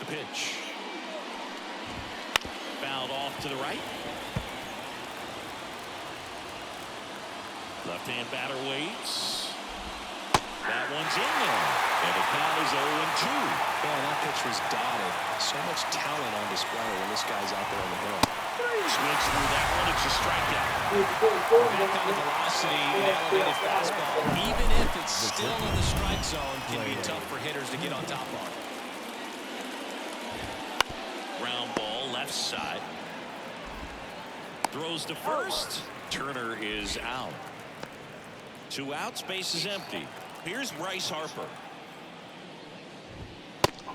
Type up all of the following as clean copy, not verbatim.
The pitch. Fouled off to the right. Left-hand batter waits. That one's in there. And the count is 0-2. Man, that pitch was dotted. So much talent on display when this guy's out there on the hill. Swings through that one. It's a strikeout. That kind of velocity, an elevated fastball, even if it's still in the strike zone, can be tough for hitters to get on top of. Ground ball, left side. Throws to first. Turner is out. 2 outs, base is empty. Here's Bryce Harper.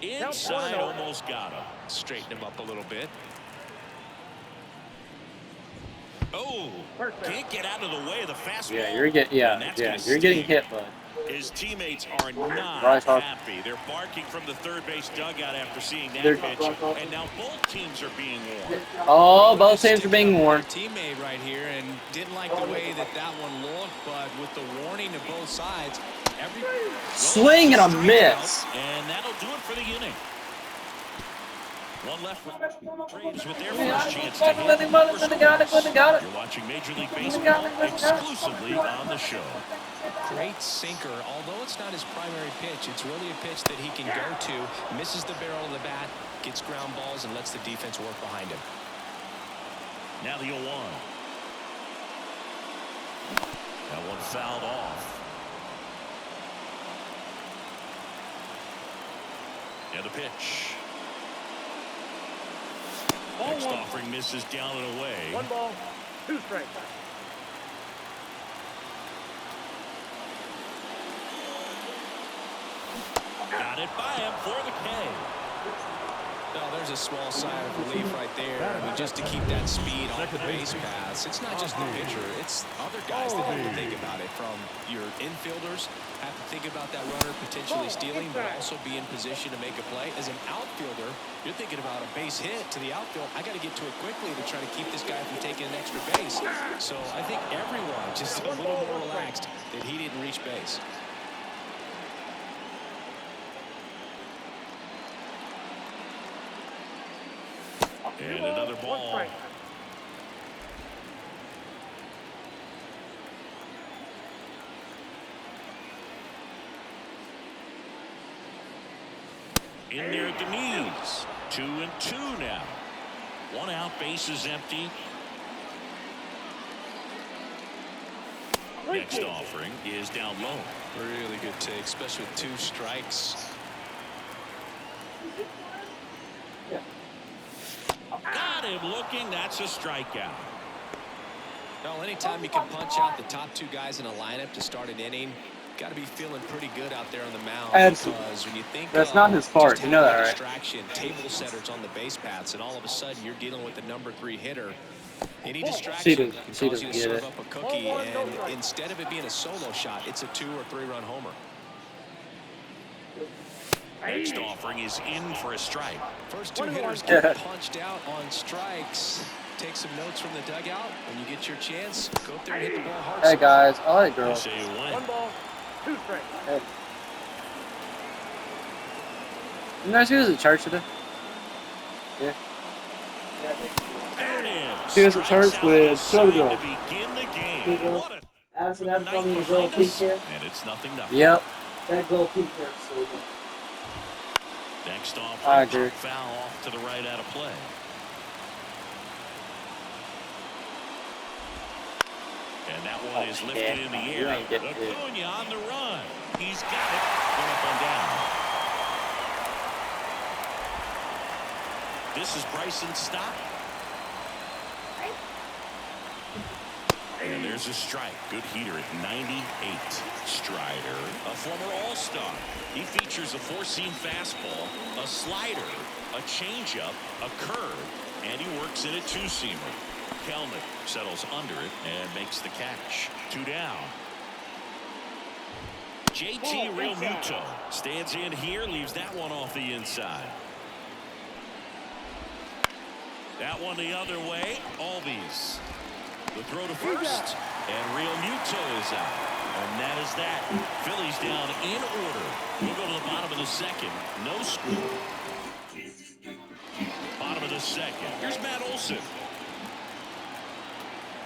Inside, almost got him. Straighten him up a little bit. Oh, can't get out of the way of the fastball. Yeah, you're getting hit, bud. His teammates are not happy. They're barking from the third base dugout after seeing that pitch, and now both teams are being warned. Oh, both teams are being warned. Teammate right here, and didn't like the way that one looked, but with the warning to both sides, swing and a miss. And that'll do it for the inning. One left for Braves with their first chance to hit. You're watching Major League Baseball exclusively on the show. Great sinker. Although it's not his primary pitch, it's really a pitch that he can go to. Misses the barrel of the bat, gets ground balls, and lets the defense work behind him. Now the 0-1. That one fouled off. And the pitch. Next offering misses down and away. 1 ball, 2 strikes. Got it by him for the K. Well, there's a small sigh of relief right there. I mean, just to keep that speed off the base paths. It's not just the pitcher. It's other guys that have to think about it. From your infielders have to think about that runner potentially stealing, but also be in position to make a play. As an outfielder, you're thinking about a base hit to the outfield. I got to get to it quickly to try to keep this guy from taking an extra base. So I think everyone just a little more relaxed that he didn't reach base. And another ball. In there at the knees. 2-2 now. 1 out, base is empty. Next offering is down low. Really good take, especially with 2 strikes. Got him looking. That's a strikeout. Well, anytime you can punch out the top 2 guys in a lineup to start an inning, got to be feeling pretty good out there on the mound. Because when you think that's not his part, you know that, right? Distraction, table setters on the base paths, and all of a sudden you're dealing with the number 3 hitter. Any distraction causes you to serve up a cookie, and instead of it being a solo shot, it's a 2 or 3 run homer. Next offering is in for a strike. First 2 hitters get punched out on strikes. Take some notes from the dugout. When you get your chance, go up there and hit the ball hard. Hey guys, I like girls. 1 ball, 2 strikes. Hey. You guys go to church today? Yeah. She goes to church with Soto. After that from the goal kicker. And it's 0-0. Yep. That goal kicker. Next off, I agree. Foul off to the right out of play. And that one is lifted in the air. Acuna on the run. He's got it. Went up and down. This is Bryson's stop. And there's a strike. Good heater at 98. Strider, a former All-Star. He features a 4-seam fastball, a slider, a changeup, a curve, and he works in a 2-seamer. Kelnick settles under it and makes the catch. 2 down. JT Realmuto stands in here, leaves that one off the inside. That one the other way. Albies. The throw to first, and Realmuto is out. And that is that. Phillies down in order. We'll go to the bottom of the second. No score. Olsen.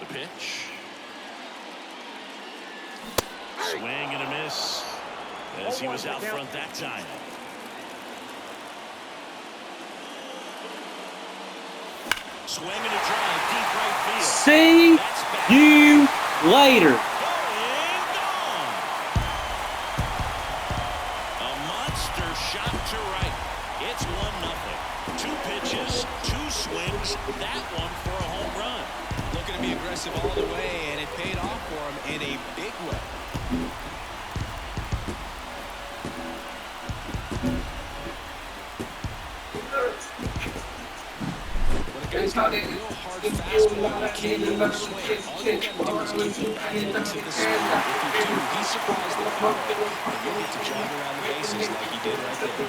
The pitch. Swing and a miss as he was out front that time. Swing and a drive deep right field. See you later. A monster shot to right. It's 1-0. 2 pitches, 2 swings. That one for a home run. Looking to be aggressive all the way, and it paid off for him in a big way. When a guy's got a real hard fastball, you can't even swing. All you got to do is keep him back and to the speed. If you do, he's surprised the power, and you'll get to jog around the bases like he did right there.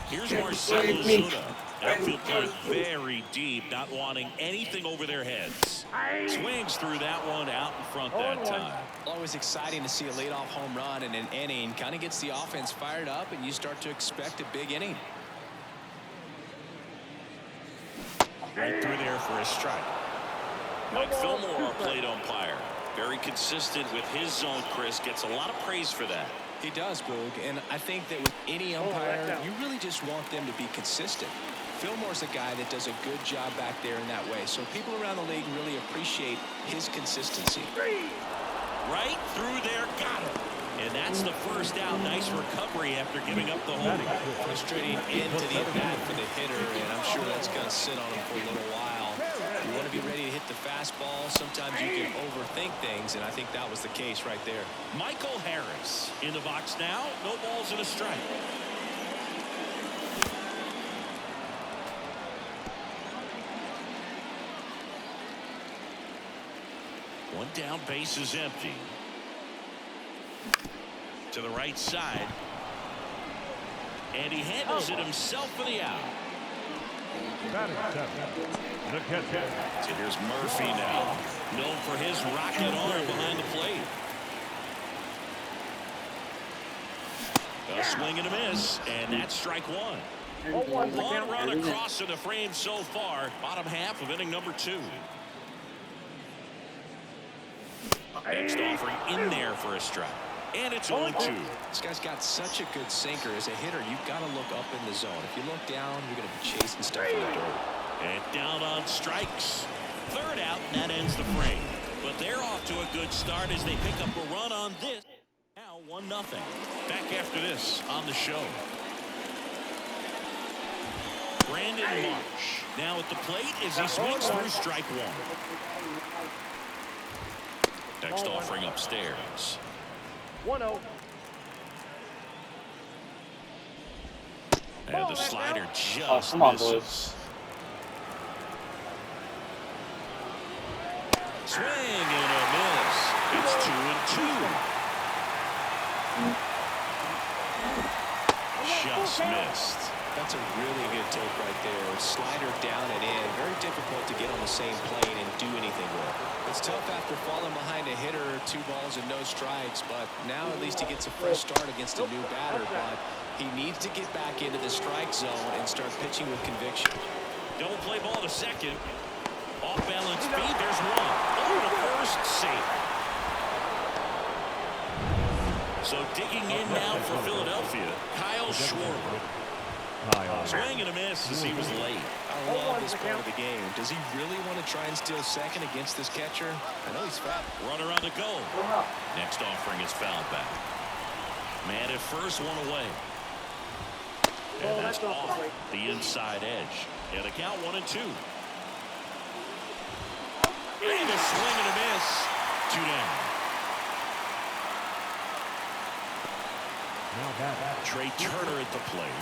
Here's Marcelo Zuna. Outfield going very deep, not wanting anything over their heads. Swings through that one out in front that time. Always exciting to see a leadoff home run in an inning. Kind of gets the offense fired up, and you start to expect a big inning. Right through there for a strike. Mike Fillmore, our plate umpire. Very consistent with his zone, Chris. Gets a lot of praise for that. He does, Boog, and I think that with any umpire, you really just want them to be consistent. Fillmore's a guy that does a good job back there in that way, so people around the league really appreciate his consistency. Right through there, got him. And that's the first out. Nice recovery after giving up the home. Frustrating end to the at-bat for the hitter, and I'm sure that's going to sit on him for a little while. You want to be ready to hit the fastball. Sometimes you can overthink things, and I think that was the case right there. Michael Harris in the box now. No balls and a strike. One down, base is empty. To the right side. And he handles it himself for the out. So here's Murphy now. Known for his rocket arm behind the plate. A swing and a miss, and that's strike 1. One run across to the frame so far. Bottom half of inning number 2. Next offering in there for a strike. And it's 0-2. This guy's got such a good sinker. As a hitter, you've got to look up in the zone. If you look down, you're going to be chasing stuff in the dirt. And down on strikes. Third out, and that ends the frame. But they're off to a good start as they pick up a run on this. Now 1-0. Back after this on the show. Brandon Marsh now at the plate as he swings through strike 1. Next offering upstairs. 1-0. And the slider just come on, misses. boys. Swing and a miss. It's 2-2. Just missed. That's a really good take right there. Slider down and in. Very difficult to get on the same plane and do anything with. It's tough after falling behind a hitter, 2 balls and no strikes, but now at least he gets a fresh start against a new batter, but he needs to get back into the strike zone and start pitching with conviction. Double play ball to second. Off balance speed, there's one. Over to first, safe. So digging in now for Philadelphia, Kyle Schwarber. Swing and a miss as he was late. I love this part of the game. Does he really want to try and steal second against this catcher? I know he's fat. Runner on the go. Next offering is fouled back. Man at first, one away. And that's off the inside edge. And the count 1-2. And a swing and a miss. 2 down. Trey Turner at the plate.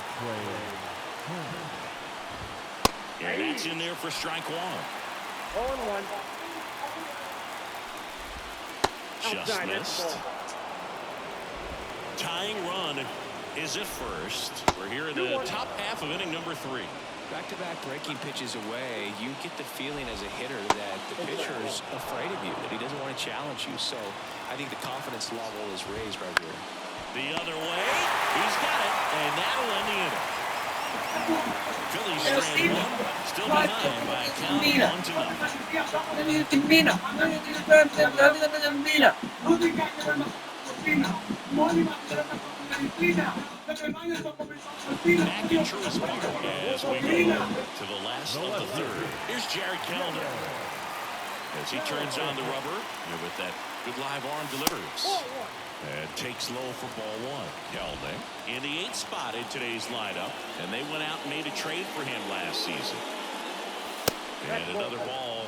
And that's in there for strike 1. 0-1. Just missed. Tying run is at first. We're here in the top half of inning number 3. Back-to-back breaking pitches away, you get the feeling as a hitter that the pitcher's afraid of you, that he doesn't want to challenge you. So I think the confidence level is raised right here. The other way. He's got it, and that'll end the inning. Phillies strand one, still behind by a count of 1-0. Back at Truist Park as we go to the last of the third. Here's Jared Kellner as he turns on the rubber with that good live arm delivers. And takes low for ball one. Kellner in the 8th spot in today's lineup, and they went out and made a trade for him last season. And another ball.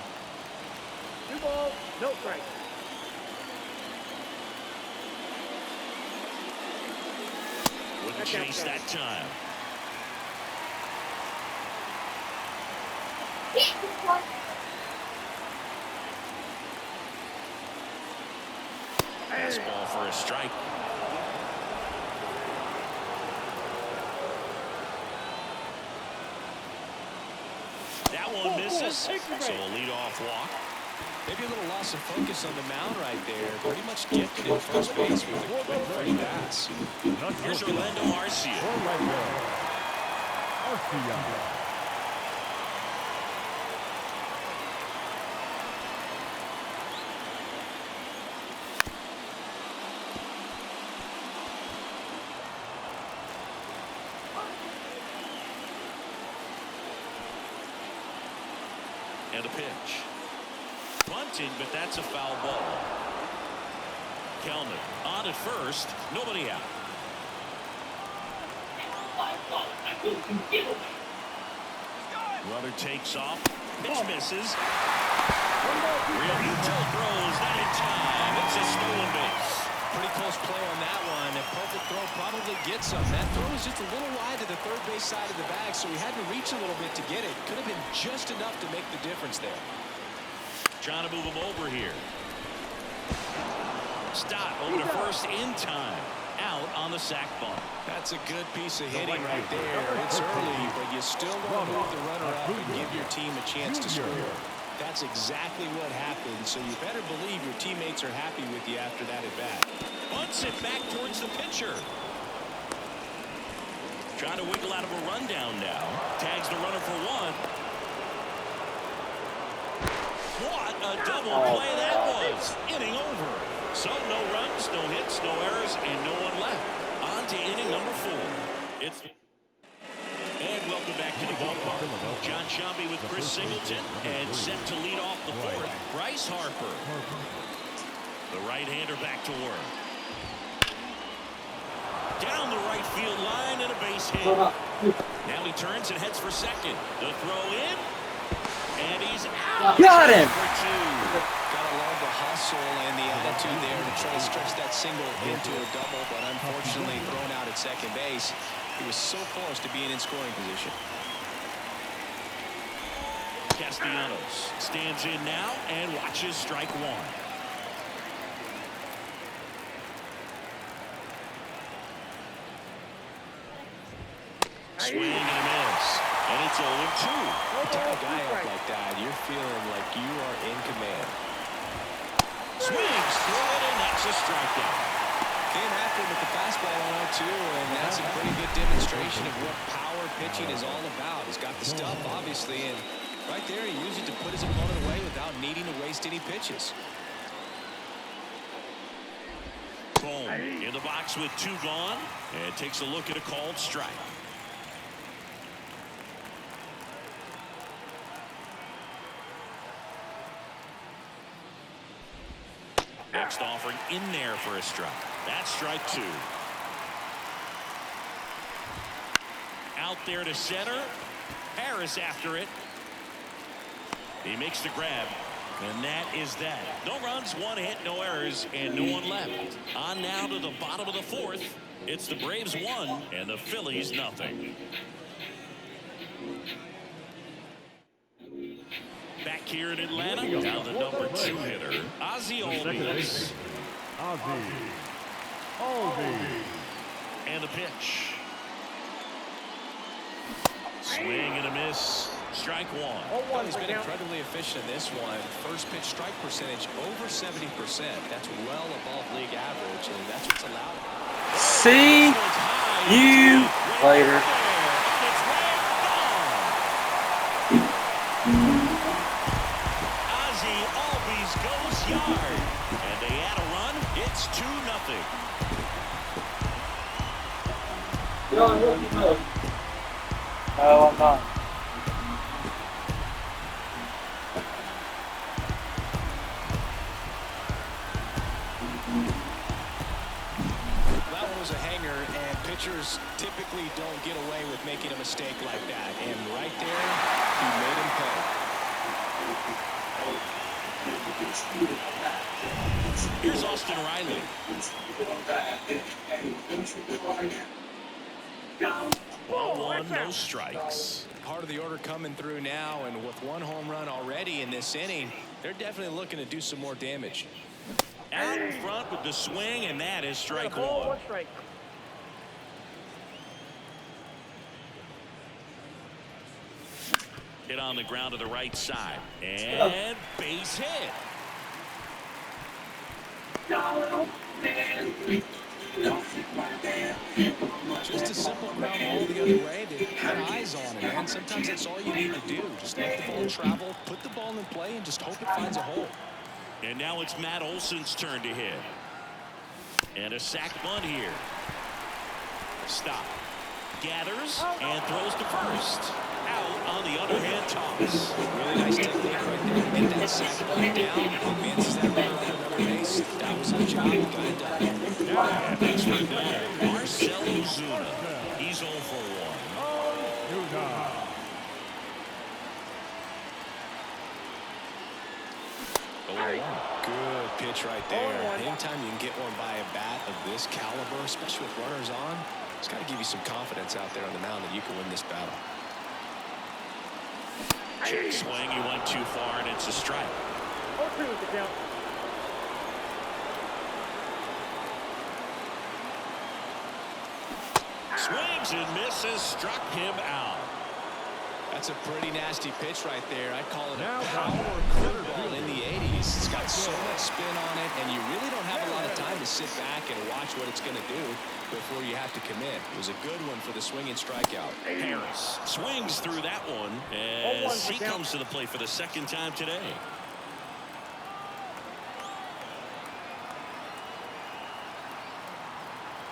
2 balls, no strikes. Wouldn't chase that time. Fastball for a strike. That one misses, so a leadoff walk. Maybe a little loss of focus on the mound right there. Pretty much gifted in first base with a quick free pass. Here's Orlando Arcia. And a pitch. Bunting, but that's a foul ball. Kellner on at first. Nobody out. Runner takes off. Pitch misses. Real Muto throws that in time. It's a stolen base. Pretty close play on that one. A perfect throw probably gets him. That throw was just a little wide to the third base side of the bag, so he had to reach a little bit to get it. Could have been just enough to make the difference there. Trying to move him over here. Stott over to first in time. Out on the sac bunt. That's a good piece of hitting right there. It's early, but you still want to move the runner up and give your team a chance to score. That's exactly what happened, so you better believe your teammates are happy with you after that at bat. Bunts it back towards the pitcher. Trying to wiggle out of a rundown now. Tags the runner for one. What a double play that was. Inning over. So no runs, no hits, no errors, and no one left. On to inning number 4. And welcome back to the ballpark. John Sciambi with Chris Singleton, and set to lead off the 4th, Bryce Harper. The right-hander back to work. Down the right field line and a base hit. Now he turns and heads for second. The throw in, and he's out. Got him. Gotta love the hustle and the attitude there to try to stretch that single into a double, but unfortunately thrown out at second base. He was so close to being in scoring position. Castellanos stands in now and watches strike one. Swing and a miss. And it's 0-2. Tie a guy up like that, you're feeling like you are in command. Swings through it, and that's a strikeout. Came after him with the fastball on 0-2, and that's a pretty good demonstration of what power pitching is all about. He's got the stuff, obviously, and right there he used it to put his opponent away without needing to waste any pitches. Boom. In the box with 2 gone, and takes a look at a called strike. Next offering in there for a strike. That's strike 2. Out there to center. Harris after it. He makes the grab. And that is that. No runs, 1 hit, no errors, and no one left. On now to the bottom of the 4th. It's the Braves 1 and the Phillies nothing. Back here in Atlanta, now the number 2 hitter, Ozzie Albies. And the pitch. Swing and a miss. Strike 1. Well, he's been incredibly efficient in this one. First pitch strike percentage over 70%. That's well above league average, and that's what's allowed him. See you later. Ozzie always goes yard, and they add a run. It's 2-0. No, I'm not. That one was a hanger, and pitchers typically don't get away with making a mistake like that. And right there, he made him pay. Here's Austin Riley. 1-1, no strikes. Part of the order coming through now, and with one home run already in this inning, they're definitely looking to do some more damage. Out in front with the swing, and that is strike one. One strike. Hit on the ground to the right side, and base hit. Just a simple ground ball the other way. They had eyes on it, man. Sometimes that's all you need to do. Just let the ball travel, put the ball in play, and just hope it finds a hole. And now it's Matt Olson's turn to hit. And a sac bunt here. Stop. Gathers and throws to first. Out on the underhand toss. Really nice technique right there. Get that sac bunt down, advances that runner on another base. That was the job. Got it done. And that's for that. Marcell Ozuna. He's 0 for 1. Good pitch right there. Anytime you can get one by a bat of this caliber, especially with runners on, it's got to give you some confidence out there on the mound that you can win this battle. Check swing. He went too far, and it's a strike. 0-2 is the count. Swings and misses. Struck him out. That's a pretty nasty pitch right there. I call it a power curveball in the 80s. It's got so much spin on it, and you really don't have a lot of time to sit back and watch what it's going to do before you have to commit. It was a good one for the swinging strikeout. Harris swings through that one as he comes to the plate for the second time today.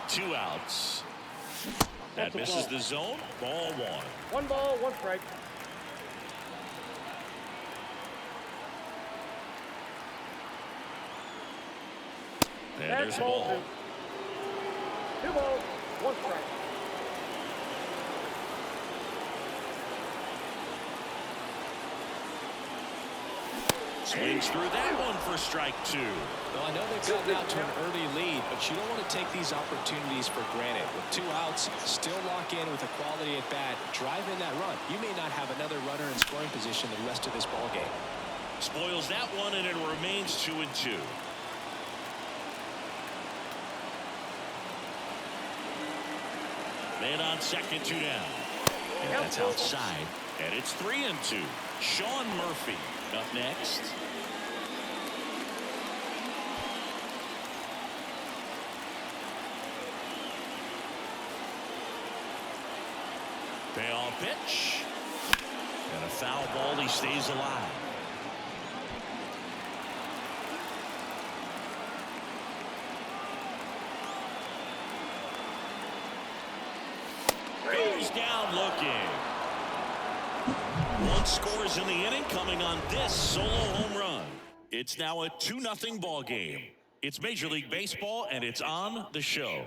Two outs. That misses the zone. Ball one. 1 ball, 1 strike. And there's a ball. 2 balls, 1 strike. Swings through that one for strike 2. Well, I know they've gotten out to an early lead, but you don't want to take these opportunities for granted. With 2 outs, still lock in with a quality at bat, drive in that run. You may not have another runner in scoring position the rest of this ball game. Spoils that one, and it remains 2-2. Man on second, 2 down. And that's outside. And it's 3-2. Sean Murphy up next. Payoff pitch. And a foul ball. He stays alive. Goes down looking. 1 scores in the inning, coming on this solo home run. It's now a 2-0 ball game. It's Major League Baseball, and it's on the show.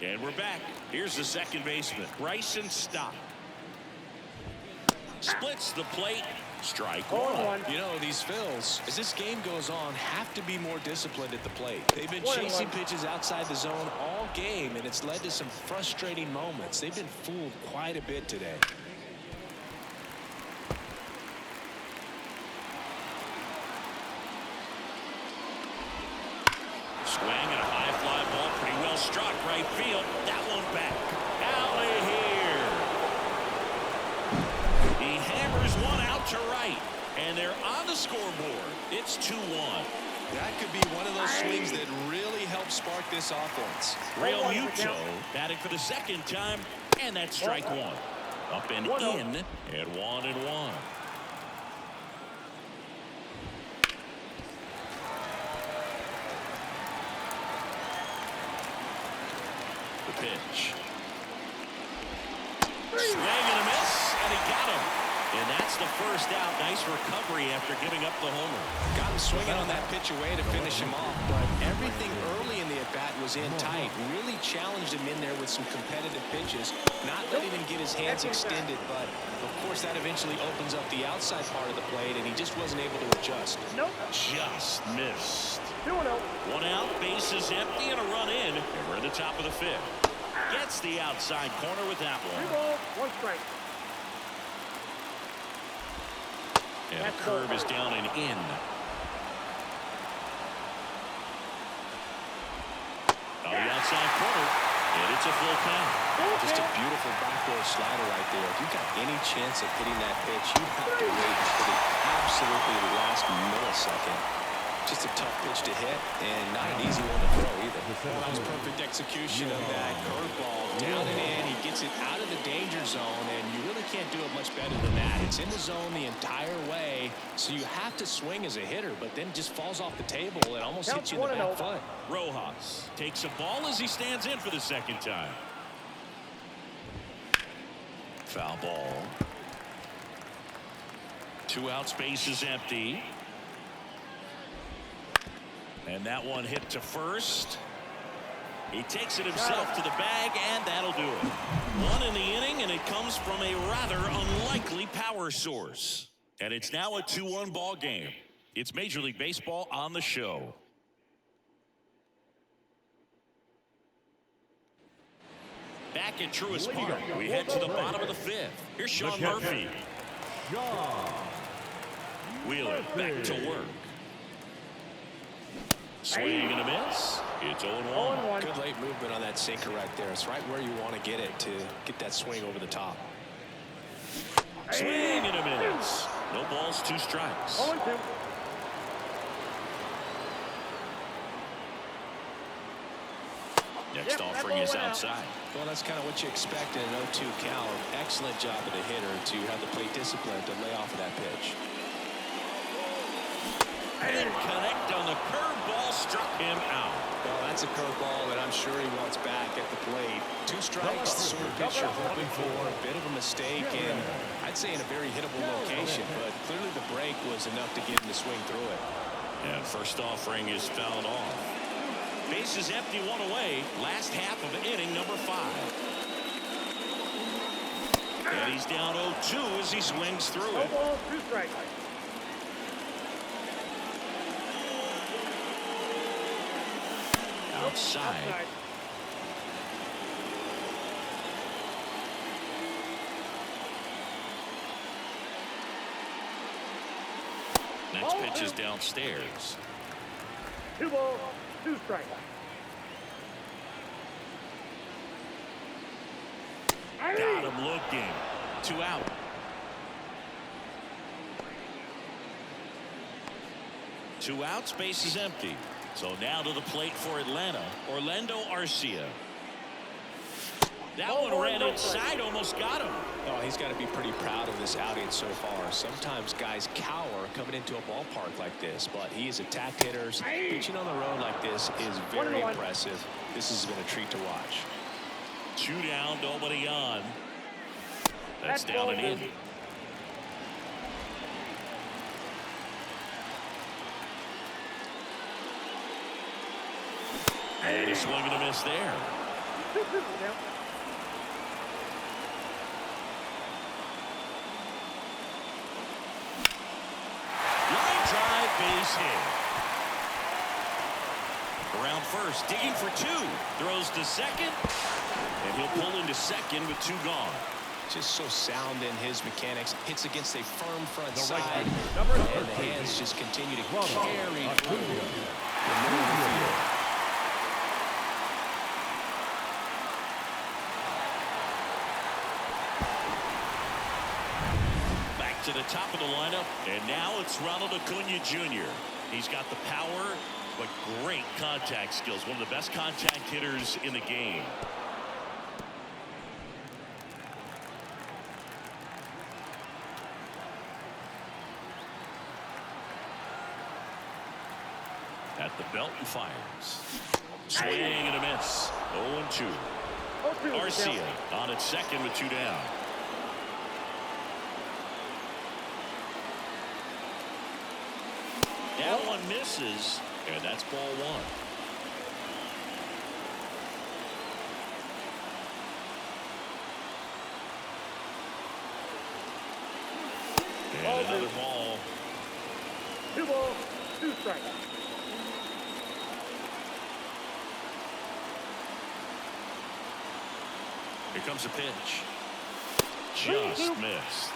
And we're back. Here's the second baseman, Bryson Stott. Splits the plate. Strike 1. You know, these Phils, as this game goes on, have to be more disciplined at the plate. They've been chasing pitches outside the zone all game, and it's led to some frustrating moments. They've been fooled quite a bit today. Swing and a high fly ball, pretty well struck right right field. That one back. Out of here. He hammers one out to right. And they're on the scoreboard. It's 2-1. That could be one of those swings that really helps spark this offense. Real Muto batting for the second time, and that's strike one. Up and in at 1-1. The pitch. Swing and a miss, and he got him. And that's the first out. Nice recovery after giving up the homer. Got him swinging on that pitch away to finish him off, but everything early in the at-bat was in tight. Really challenged him in there with some competitive pitches, not letting him get his hands extended, but of course that eventually opens up the outside part of the plate, and he just wasn't able to adjust. Nope. Just missed. 2-0. One out, bases empty, and a run in. And we're in the top of the fifth. Gets the outside corner with that 2 one. balls, 1 strike. And a curve is down and in. On the outside corner, and it's a full count. Just a beautiful backdoor slider right there. If you got any chance of hitting that pitch, you have to wait for the absolutely last millisecond. Just a tough pitch to hit, and not an easy one to throw either. Well, that was perfect execution of that curveball. Down and in, he gets it out of the danger zone, and you really can't do it much better than that. It's in the zone the entire way, so you have to swing as a hitter, but then just falls off the table and almost hits you in the back foot. Rojas takes a ball as he stands in for the second time. Foul ball. 2 outs, base is empty. And that one hit to first. He takes it himself to the bag, and that'll do it. 1 in the inning, and it comes from a rather unlikely power source. And it's now a 2-1 ball game. It's Major League Baseball on the show. Back at Truist Park, we head to the bottom of the fifth. Here's Sean Murphy. Wheeler back to work. Swing and a miss. It's 0-1. Good late movement on that sinker right there. It's right where you want to get it to get that swing over the top. Swing and a miss. No balls, 2 strikes. 0-2. Next offering is outside. Well, that's kind of what you expect in an 0-2 count. Excellent job of the hitter to have the plate discipline to lay off of that pitch. And connect on the curveball, struck him out. Well, that's a curveball that I'm sure he wants back at the plate. 2 strikes, the sort of pitch you're hoping for. A bit of a mistake, and I'd say in a very hittable location, but clearly the break was enough to get him to swing through it. And first offering is fouled off. Base is empty, 1 away. Last half of inning number 5. And he's down 0-2 as he swings through it. 2 balls, 2 strikes. Outside. Next pitch is downstairs. 2 balls, 2 strikes. Got him looking. 2 out. Two outs, base is empty. So now to the plate for Atlanta, Orlando Arcia. That one ran inside, almost got him. Oh, he's got to be pretty proud of this outing so far. Sometimes guys cower coming into a ballpark like this, but he has attacked hitters. Pitching on the road like this is very impressive. This has been a treat to watch. 2 down, nobody on. That's down and in. And a swing and a miss there. Line drive, base hit. Around first, digging for 2. Throws to second. And he'll pull into second with 2 gone. Just so sound in his mechanics. Hits against a firm front side. And the hands just continue to carry through the middle of the field. to the top of the lineup, and now it's Ronald Acuna Jr. He's got the power, but great contact skills. One of the best contact hitters in the game. At the belt and fires. Swing and a miss. 0-2. Garcia on at second with 2 down. That one misses, and that's ball 1. And another ball. 2 balls, 2 strikes. Here comes a pitch. Just missed.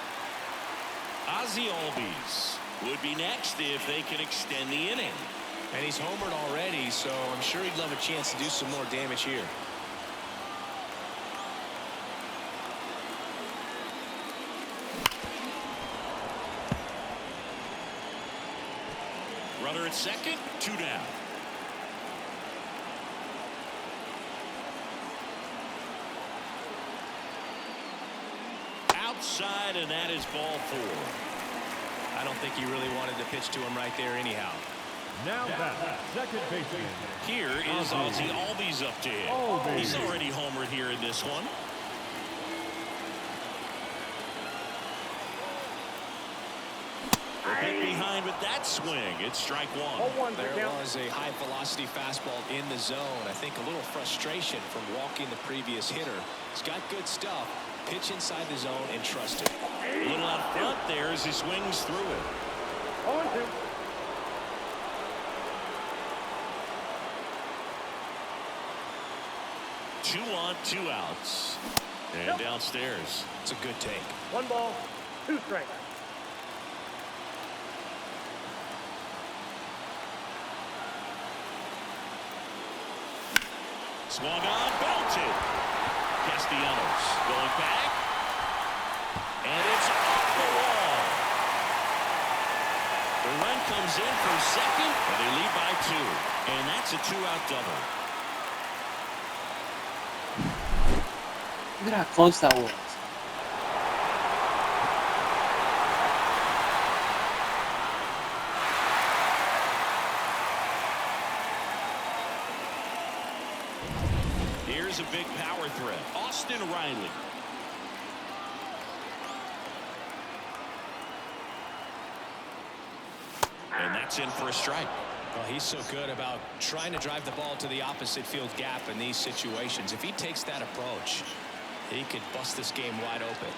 Ozzie Albies would be next if they can extend the inning. And he's homered already, so I'm sure he'd love a chance to do some more damage here. Runner at second, 2 down. Outside, and that is ball 4. I don't think he really wanted to pitch to him right there anyhow. Now back, second baseman. Here is Ozzie Albies up to hit. He's already homered here in this one. Hit behind with that swing. It's strike 1. There was a high velocity fastball in the zone. I think a little frustration from walking the previous hitter. He's got good stuff. Pitch inside the zone and trust it. A little out front there as he swings through it. 0-2. Two on, 2 outs. And downstairs. It's a good take. 1 ball, 2 strikes. Swung on, belted. Castellanos going back. And it's off the wall. The run comes in from second, and they lead by 2. And that's a 2-out double. Look at how close that was. Here's a big power threat. Austin Riley. And that's in for a strike. Well, he's so good about trying to drive the ball to the opposite field gap in these situations. If he takes that approach, he could bust this game wide open.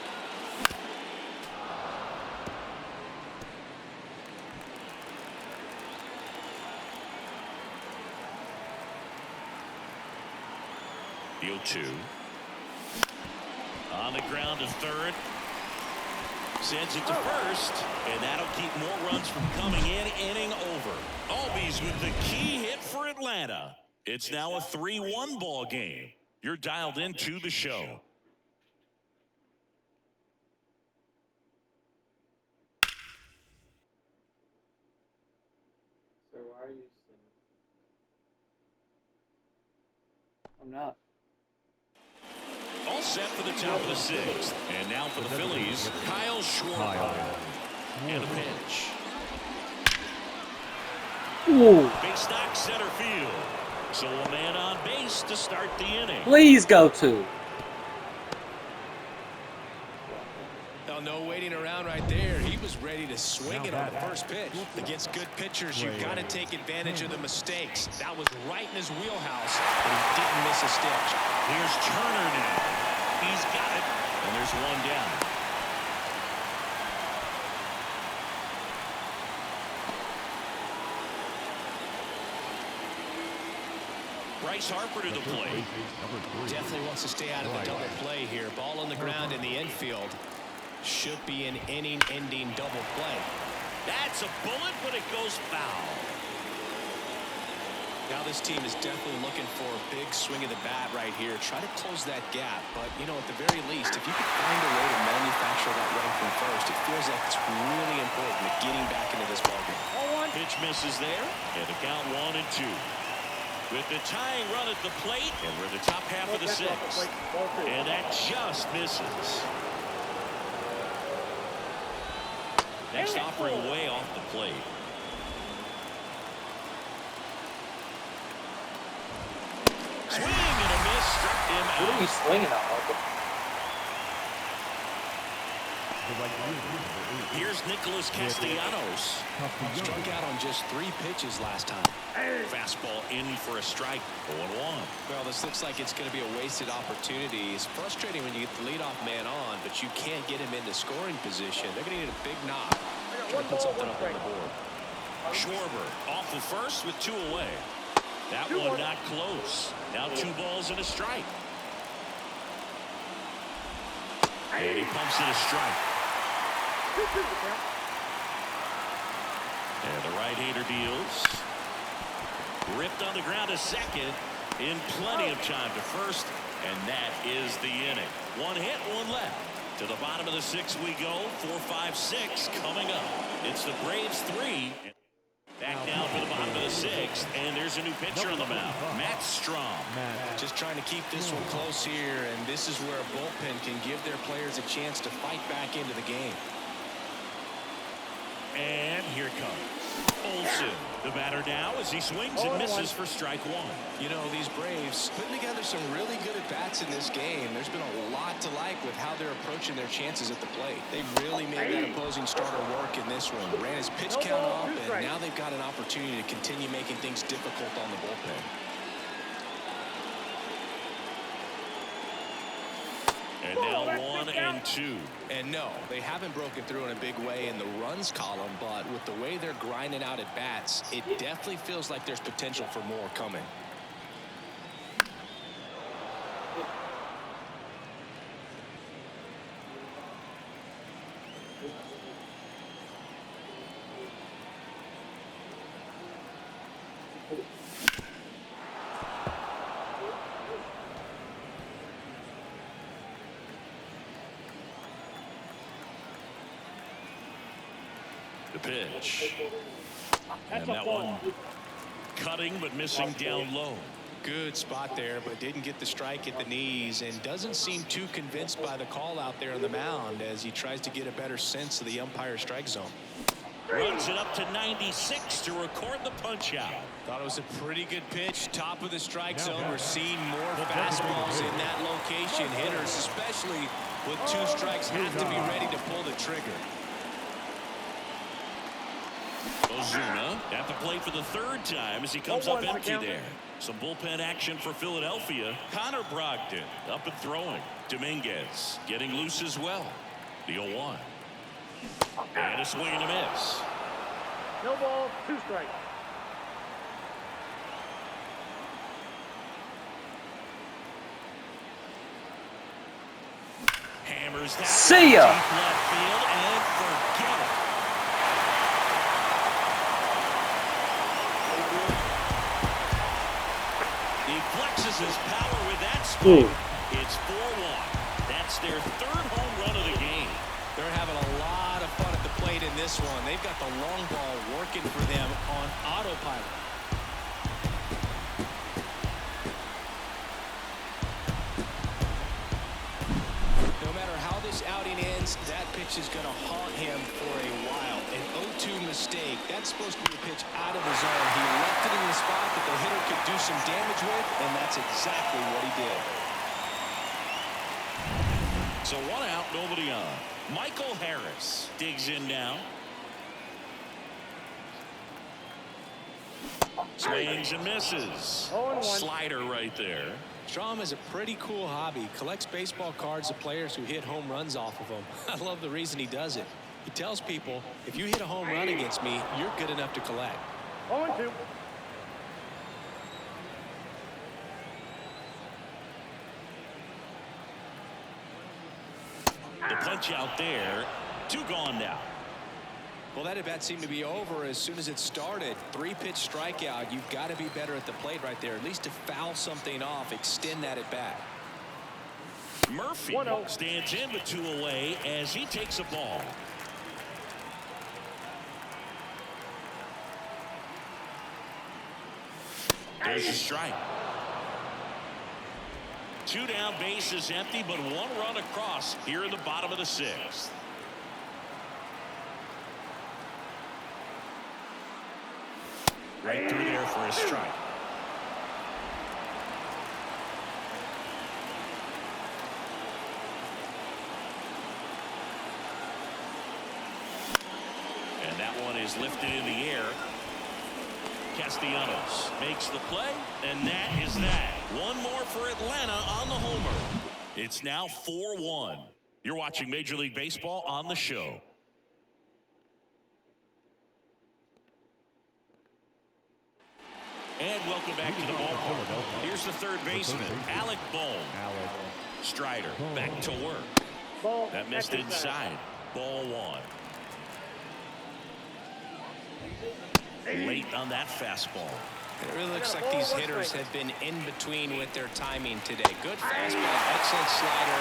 The 0-2. On the ground to third. Sends it to first, and that'll keep more runs from coming in. Inning over. Albies with the key hit for Atlanta. It's now a 3-1 ball game. You're dialed into the show. So why are you singing? I'm not. All set for the top of the 6th. And now for the Phillies, Kyle Schwarber. And a pitch. Ooh. Big stock center field. So a man on base to start the inning. Please go to. Oh, no waiting around right there. He was ready to swing it on the first pitch. Against good pitchers, you've got to take advantage of the mistakes. That was right in his wheelhouse, but he didn't miss a stitch. Here's Turner now. He's got it. And there's 1 down. Bryce Harper to the plate. Definitely wants to stay out of the double play here. Ball on the ground in the infield. Should be an inning-ending double play. That's a bullet, but it goes foul. Now this team is definitely looking for a big swing of the bat right here. Try to close that gap. But, you know, at the very least, if you could find a way to manufacture that run from first, it feels like it's really important at getting back into this ballgame. Pitch misses there, and the count 1-2. With the tying run at the plate, and we're in the top half of the sixth. And that just misses. Next offering way off the plate. Swing and a miss, struck him What are you out. swinging at, Michael? Here's Nicholas Castellanos. Struck out on just 3 pitches last time. Fastball in for a strike, 0-1. Well, this looks like it's going to be a wasted opportunity. It's frustrating when you get the leadoff man on, but you can't get him into scoring position. They're going to need a big knock. Try to put something up on the board. Schwarber off the first with 2 away. That one not close. Now 2 balls and a strike. And he pumps in a strike. And the right-hander deals. Ripped on the ground to second. In plenty of time to first. And that is the inning. 1 hit, 1 left. To the bottom of the 6th we go. 4, 5, 6 coming up. It's the Braves 3. Back down for the bottom of the 6th, and there's a new pitcher on the mound, Matt Strom. Just trying to keep this one close here, and this is where a bullpen can give their players a chance to fight back into the game. And here comes Olsen, the batter now as he swings and misses for strike 1. You know, these Braves putting together some really good at-bats in this game. There's been a lot to like with how they're approaching their chances at the plate. They really made that opposing starter work in this one. Ran his pitch count up, and now they've got an opportunity to continue making things difficult on the bullpen. And now 1 and 2. And no, they haven't broken through in a big way in the runs column, but with the way they're grinding out at bats, it definitely feels like there's potential for more coming. The pitch. And that one cutting but missing down low. Good spot there, but didn't get the strike at the knees and doesn't seem too convinced by the call out there on the mound as he tries to get a better sense of the umpire's strike zone. Runs it up to 96 to record the punch out. Thought it was a pretty good pitch. Top of the strike zone. We're seeing more fastballs in that location. Hitters, especially with 2 strikes, have to be ready to pull the trigger. Ozuna at the plate for the 3rd time as he comes up empty there. Some bullpen action for Philadelphia. Connor Brogdon up and throwing. Dominguez getting loose as well. The 0-1. And a swing and a miss. No ball, 2 strikes. Hammers that. See ya. Deep left field and forget it. He flexes his power with that swing. It's 4-1. That's their 3rd home run of the game. They're having a lot of fun at the plate in this one. They've got the long ball working for them on autopilot. No matter how this outing ends, that pitch is going to haunt him for a while. An 0-2 mistake. That's supposed to be a pitch out of the zone. He left it in the spot that the hitter could do some damage with, and that's exactly what he did. So 1 out, nobody on. Michael Harris digs in now. Swings and misses. 0-1. Slider right there. Strom has a pretty cool hobby. Collects baseball cards of players who hit home runs off of them. I love the reason he does it. He tells people, if you hit a home run against me, you're good enough to collect. 0-2. The punch out there. 2 gone now. Well, that at bat seemed to be over as soon as it started. 3-pitch strikeout. You've got to be better at the plate right there, at least to foul something off, extend that at bat. Murphy 1-0. stands in with 2 away as he takes a ball. There's a strike. 2 down, bases empty, but 1 run across here in the bottom of the 6th. Right through there for a strike. And that one is lifted in the air. Castellanos makes the play, and that is that. 1 more for Atlanta on the homer. It's now 4-1. You're watching Major League Baseball on the show. And welcome back to the ballpark. Here's the third baseman, Alec Bohm. Strider back to work. Ball That missed inside. Ball 1. Late on that fastball. It really looks like these hitters have been in between with their timing today. Good fastball, excellent slider,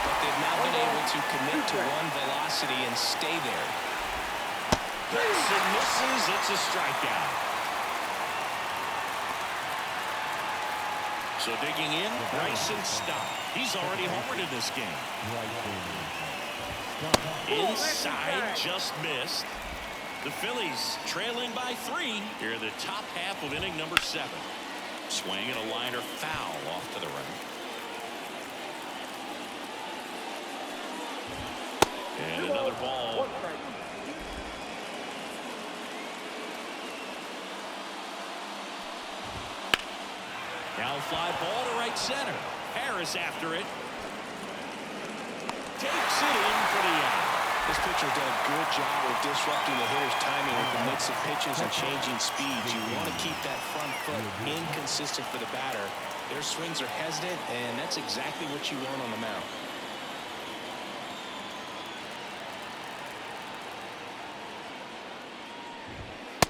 but they've not been able to commit to one velocity and stay there. Hits and misses. It's a strikeout. So digging in, Bryson Stott. He's already homered in this game. Inside, just missed. The Phillies trailing by 3 here in the top half of inning number 7. Swing and a liner foul off to the right. And another ball. 1 strike. Now fly ball to right center. Harris after it. Takes it in for the out. This pitcher did a good job of disrupting the hitter's timing with the mix of pitches and changing speeds. You want to keep that front foot inconsistent for the batter. Their swings are hesitant, and that's exactly what you want on the mound.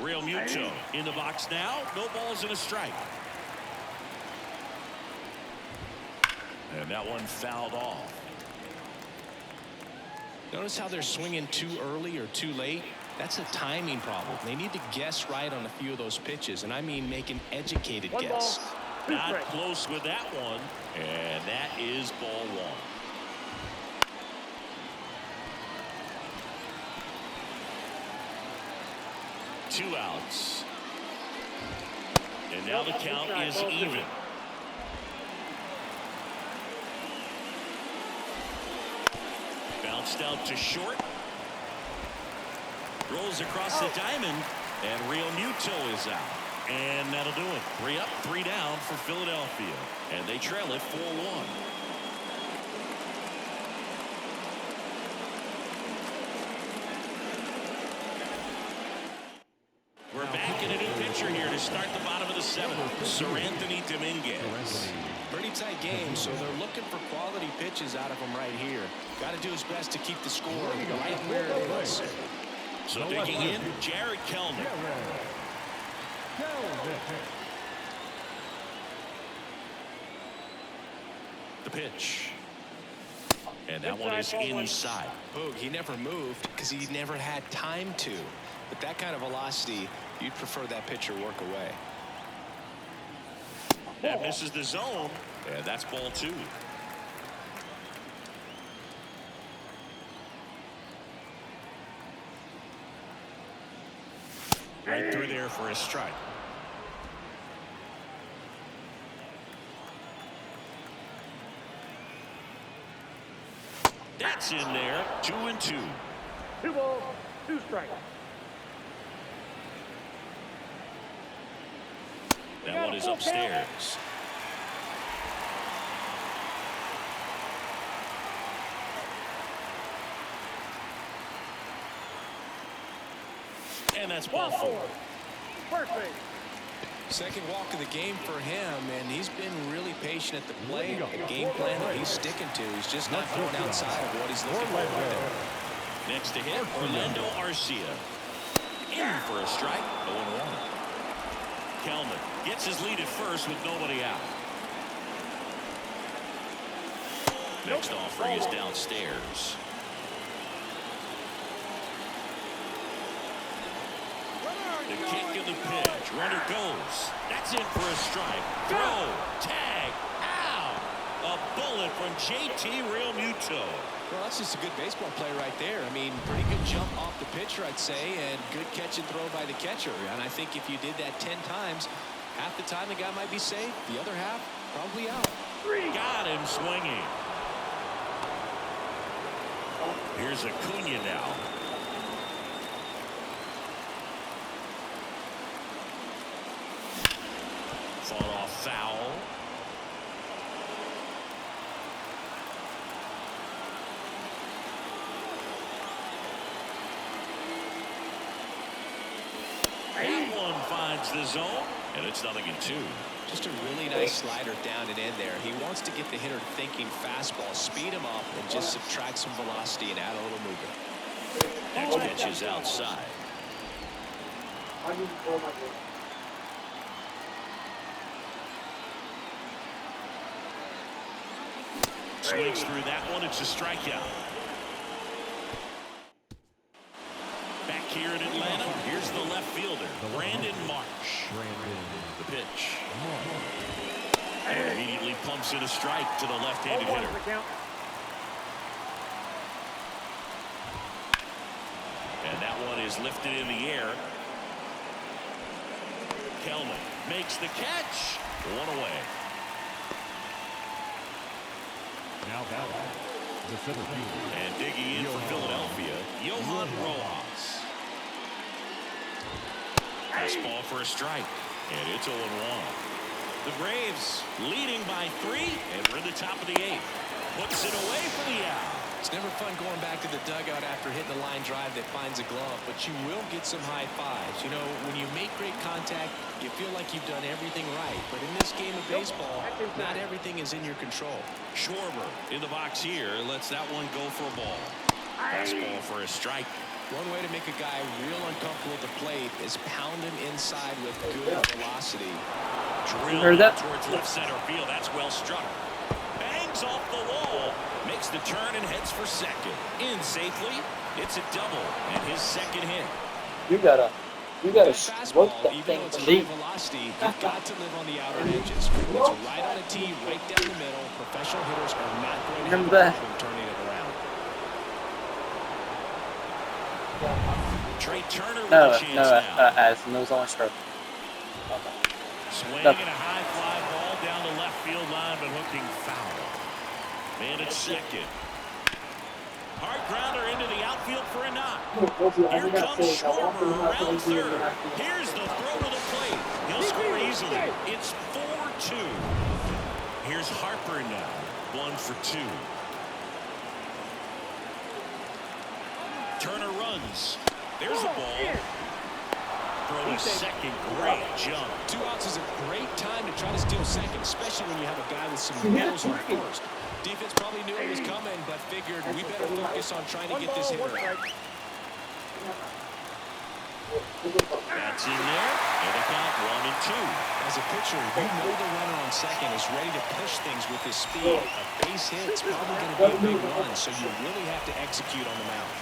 Real Muto in the box now. No balls and a strike. And that one fouled off. Notice how they're swinging too early or too late. That's a timing problem. They need to guess right on a few of those pitches, and I mean make an educated 1 guess. ball, 2 Not strikes. close with that one. And that is ball 1. Two outs. And now the count is even. Bounced out to short. Rolls across the diamond. And Real Muto is out. And that'll do it. 3 up, 3 down for Philadelphia. And they trail it 4-1. We're back in a new pitcher here to start the bottom of the 7th. Sir Anthony Dominguez. Pretty tight game, so they're looking for quality pitches out of him right here. Got to do his best to keep the score right where it is. So digging in, Jared Kelnick. The pitch. And that one is inside. Boog, he never moved because he never had time to. But that kind of velocity, you'd prefer that pitcher work away. That misses the zone. And that's ball 2. Right through there for a strike. That's in there. 2-2. 2 balls, 2 strikes. That one is upstairs. And that's ball 4. First base. Second walk of the game for him, and he's been really patient at the plate. The game plan that he's sticking to. He's just not going outside of what he's looking for right there. Next to hit, Orlando Arcia. in for a strike. 0-1. Kelman gets his lead at first with nobody out. Next offering is downstairs. The kick and the pitch. Runner goes. That's in for a strike. Throw. Tag. Out. A bullet from JT Realmuto. Well, that's just a good baseball play right there. I mean, pretty good jump off the pitcher, I'd say, and good catch and throw by the catcher. And I think if you did that 10 times, half the time the guy might be safe. The other half, probably out. Got him swinging. Here's Acuna now. Fought off foul. That one finds the zone, and it's 0-2. Just a really nice slider down and in there. He wants to get the hitter thinking fastball, speed him up, and just subtract some velocity and add a little movement. Next pitch is outside. Swings through that one. It's a strikeout. Back here in Atlanta, here's the left fielder, Brandon Marsh. The pitch. And immediately pumps in a strike to the left-handed hitter. And that one is lifted in the air. Kelman makes the catch. One away. Now batting, the center fielder. And digging in for Philadelphia, Johan Rojas. Fastball for a strike, and it's 0-1. The Braves leading by 3, and we're in the top of the 8th. Puts it away for the out. It's never fun going back to the dugout after hitting a line drive that finds a glove, but you will get some high fives. You know, when you make great contact, you feel like you've done everything right. But in this game of baseball, not everything is in your control. Schwarber in the box here lets that one go for a ball. Fastball for a strike. One way to make a guy real uncomfortable at the plate is pound him inside with good velocity. Drilled towards left center field. That's well struck. Bangs off the wall. Makes the turn and heads for second. In safely. It's a double and his second hit. You gotta Fastball, work that even thing though it's from high deep. velocity, you've got to live on the outer edges. When it's right on a tee, right down the middle, professional hitters are not going to have a Remember that? problem turning it around. Trey Turner with a chance now. as no zone stroke. Swinging a high fly ball down the left field line, but hooking foul. Man at second. Hard grounder into the outfield for a knock. Here comes Schwarber around third. Here's the throw to the plate. He'll score easily. It's 4-2. Here's Harper now. 1 for 2. Turner runs. There's a ball. Throw to second. Great jump. 2 outs is a great time to try to steal second, especially when you have a guy with some wheels on first. Defense probably knew it was coming, but figured we better focus on trying to get this hitter out. That's in there, and the count 1-2. As a pitcher, you know the runner on second is ready to push things with his speed. A base hit's probably going to be a big run, so you really have to execute on the mound.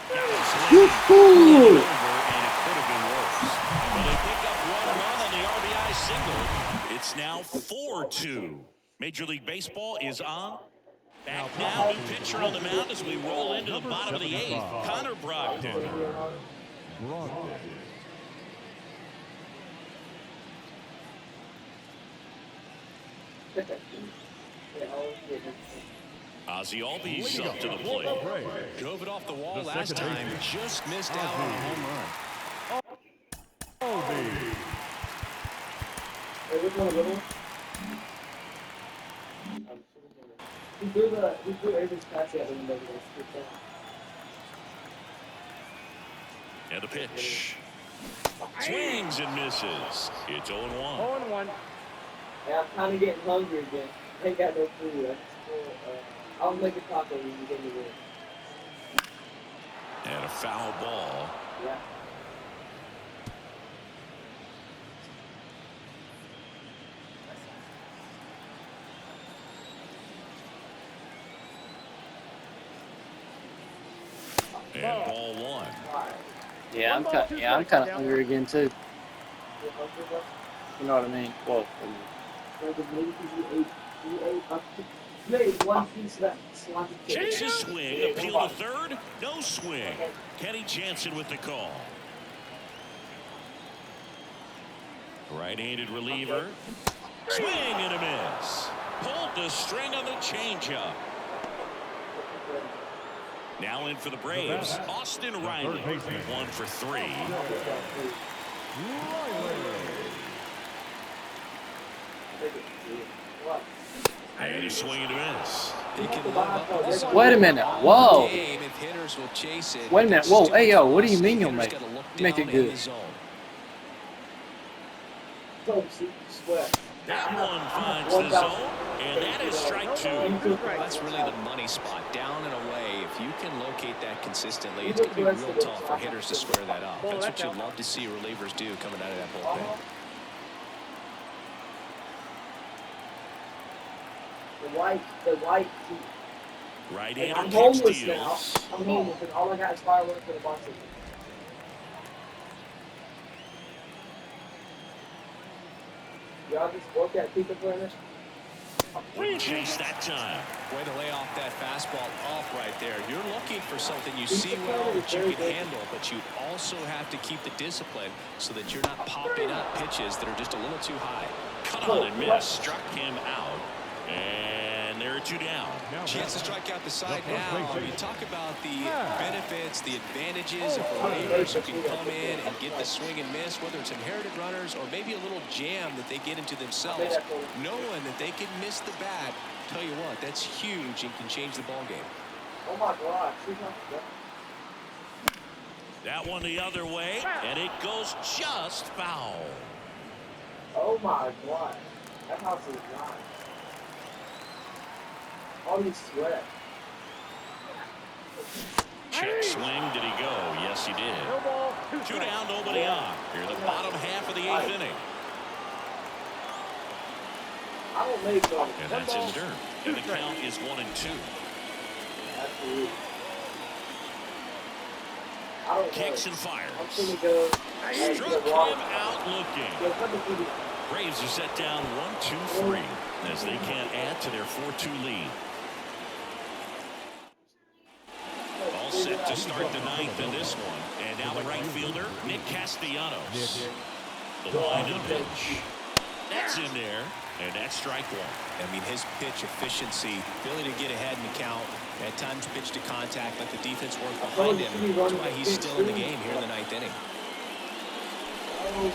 And it could have been worse. But they pick up 1 run on the RBI single. It's now 4-2. Major League Baseball is on. Back now, new pitcher on the mound as we roll into the bottom of the 8th. Connor Brogdon. Ozzie Albies up to the plate. Drove it off the wall last time, just missed out on a home run. And the pitch. Swings and misses. It's 0-1. 0-1. Yeah, I'm kind of getting hungry again. I ain't got no food. I'll make a taco when you get me there. And a foul ball. Yeah. And ball one. Yeah, I'm kind of hungry again too. You know what I mean? Well, Chase a swing, appeal to third, no swing. Kenny Jansen with the call. Right-handed reliever. Swing and a miss. Pulled the string on the changeup. Now in for the Braves, Austin Riley. 1 for 3. And a swing and a miss. wait a minute. Whoa. Game if hitters will chase it. Wait a minute. Whoa. Hey, yo. What do you mean you'll make it good? That one finds the zone, and that is strike 2. That's really the money spot, down and away. If you can locate that consistently, it's going to be real tough for hitters to square that up. That's what you'd love to see relievers do coming out of that bullpen. Right-hander kick steals. I'm homeless, and all I got is fireworks and a bunch of. Y'all just work at pizza planners? Chase that time. Way to lay off that fastball off right there. You're looking for something you see well that you can handle, but you also have to keep the discipline so that you're not popping up pitches that are just a little too high. Cut on and miss. Struck him out. And there are 2 down. Chance to strike out the side now. You talk about the benefits, the advantages of relievers who can come in and get the swing and miss, whether it's inherited runners or maybe a little jam that they get into themselves, knowing that they can miss the bat. Tell you what, that's huge and can change the ball game. Oh my God. That one the other way, and it goes just foul. Oh my God. That house is nice. All these sweat. Check swing. Did he go? Yes, he did. 2 down, nobody on. Here in the bottom half of the 8th inning. I don't make those. And that's in dirt. And the count is 1-2. Absolutely. I don't Kicks know. and fires. I'm gonna go. Struck him out looking. Braves are set down 1-2-3 as they can't add to their 4-2 lead. All set to start the 9th in this one. And now the right fielder, Nick Castellanos. The line to the pitch. That's in there, and that's strike 1. I mean, his pitch efficiency, ability to get ahead in the count, at times pitch to contact, let the defense work behind him. That's why he's still in the game here in the 9th inning. Bottom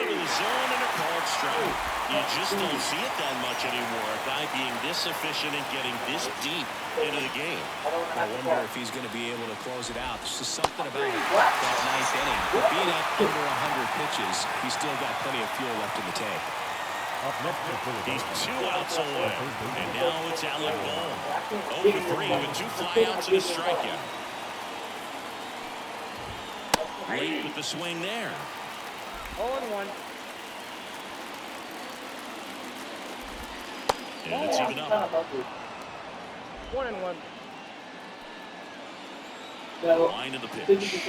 of the zone and a called strike. You just don't see it that much anymore. A guy being this efficient and getting this deep into the game. I wonder if he's going to be able to close it out. There's just something about that 9th inning. But being up under 100 pitches, he's still got plenty of fuel left in the tank. He's 2 outs away. And now it's Alec Bohm. 0-3 with 2 flyouts and a strikeout. Late with the swing there. 0-1. And it's even up. 1-1. Line of the pitch.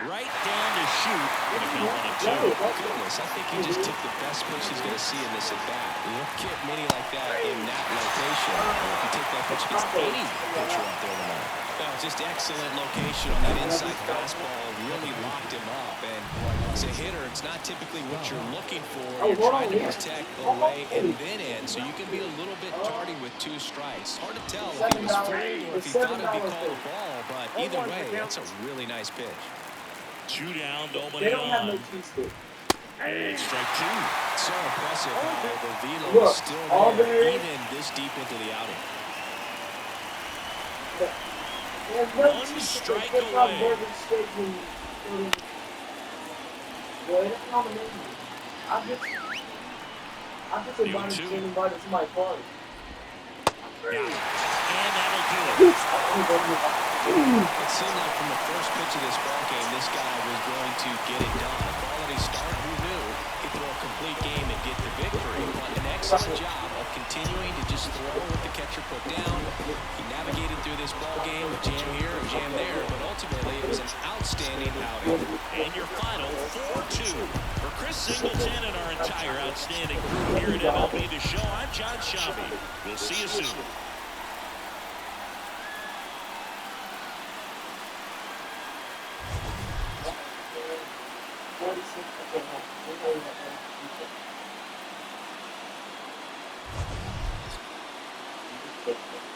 Right down to shoot. With a count 1-2. Goodness, I think he just took the best pitch he's going to see in this at-bat. You don't get many like that in that location. If you take that pitch against any pitcher out there tonight. Well, just excellent location on that inside fastball. Really locked him up. And as a hitter, it's not typically what you're looking for. You're trying to protect away and then in. So you can be a little bit tardy with 2 strikes. Hard to tell if he was free or if he thought it'd be called a ball. But either way, that's a really nice pitch. 2 down, nobody They don't have no on. cheese stick. And strike 2. So impressive how the velo is still there even this deep into the outing. One strike away. I'm just invited to my party. Got it. And that'll do it. It seemed like from the first pitch of this ball game, this guy was going to get it done. A quality start, who knew? He'd throw a complete game and get the victory. But an excellent job of continuing to just throw what the catcher put down. He navigated through this ball game, a jam here, a jam there, but ultimately it was an outstanding outing. And your final 4-2 for Chris Singleton and our entire outstanding crew here at MLB The Show. I'm John Shabby. We'll see you soon. Okay.